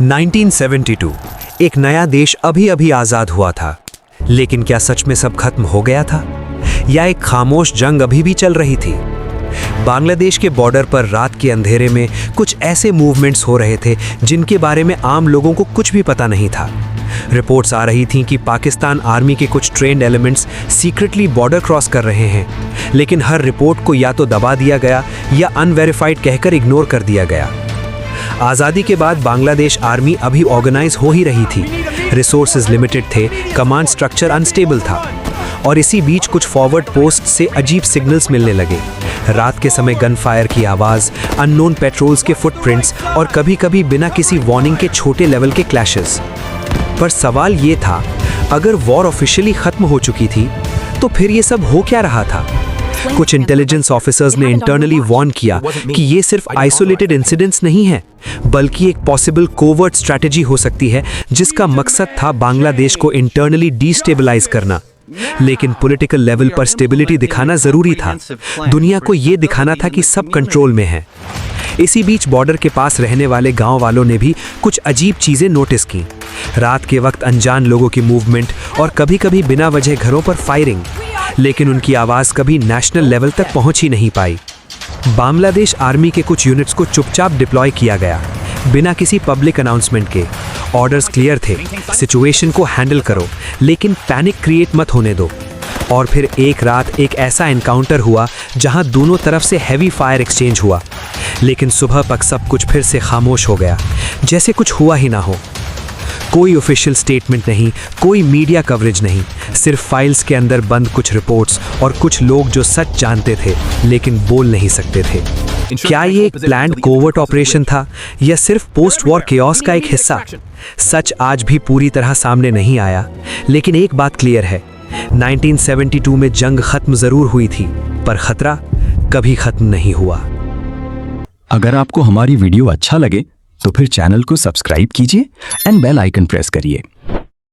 1972 एक नया देश अभी अभी आजाद हुआ था, लेकिन क्या सच में सब खत्म हो गया था या एक खामोश जंग अभी भी चल रही थी? बांग्लादेश के बॉर्डर पर रात के अंधेरे में कुछ ऐसे मूवमेंट्स हो रहे थे जिनके बारे में आम लोगों को कुछ भी पता नहीं था। रिपोर्ट्स आ रही थीं कि पाकिस्तान आर्मी के कुछ trained elements secretly border cross कर रहे हैं, लेकिन हर रिपोर्ट को या तो दबा दिया गया या अनवेरिफाइड कहकर इग्नोर कर दिया गया। आज़ादी के बाद बांग्लादेश आर्मी अभी ऑर्गेनाइज हो ही रही थी, रिसोर्सेज लिमिटेड थे, कमांड स्ट्रक्चर अनस्टेबल था और इसी बीच कुछ फॉरवर्ड पोस्ट से अजीब सिग्नल्स मिलने लगे। रात के समय गन फायर की आवाज़, अननोन पेट्रोल्स के फुटप्रिंट्स और कभी-कभी बिना किसी वार्निंग के छोटे लेवल के क्लैशेस। पर सवाल ये था, अगर वॉर ऑफिशियली खत्म हो चुकी थी तो फिर ये सब हो क्या रहा था? कुछ इंटेलिजेंस ऑफिसर्स ने इंटरनली वार्न किया कि ये सिर्फ आइसोलेटेड इंसिडेंट्स नहीं है, बल्कि एक पॉसिबल कोवर्ट स्ट्रैटेजी हो सकती है जिसका मकसद था बांग्लादेश को इंटरनली डिस्टेबलाइज करना। लेकिन पॉलिटिकल लेवल पर स्टेबिलिटी दिखाना जरूरी था, दुनिया को ये दिखाना था कि सब कंट्रोल में है। इसी बीच बॉर्डर के पास रहने वाले गांव वालों ने भी कुछ अजीब चीजें नोटिस की। रात के वक्त अनजान लोगों की मूवमेंट और कभी-कभी बिना वजह घरों पर फायरिंग, लेकिन उनकी आवाज़ कभी नेशनल लेवल तक पहुंच ही नहीं पाई। बांग्लादेश आर्मी के कुछ यूनिट्स को चुपचाप डिप्लॉय किया गया, बिना किसी पब्लिक अनाउंसमेंट के। ऑर्डर्स क्लियर थे, सिचुएशन को हैंडल करो, लेकिन पैनिक क्रिएट मत होने दो। और फिर एक रात एक ऐसा एनकाउंटर हुआ जहां दोनों तरफ से हैवी फायर एक्सचेंज हुआ, लेकिन सुबह तक सब कुछ फिर से खामोश हो गया, जैसे कुछ हुआ ही ना हो। कोई ऑफिशियल स्टेटमेंट नहीं, कोई मीडिया कवरेज नहीं, सिर्फ फाइल्स के अंदर बंद कुछ रिपोर्ट्स और कुछ लोग जो सच जानते थे लेकिन बोल नहीं सकते थे। क्या ये एक प्लान्ड कोवर्ट ऑपरेशन था या सिर्फ पोस्ट वॉर केओस का एक हिस्सा? सच आज भी पूरी तरह सामने नहीं आया, लेकिन एक बात क्लियर है, 1972 में जंग खत्म जरूर हुई थी, पर खतरा कभी खत्म नहीं हुआ। अगर आपको हमारी वीडियो अच्छा लगे तो फिर चैनल को सब्सक्राइब कीजिए एंड बेल आइकन प्रेस करिए।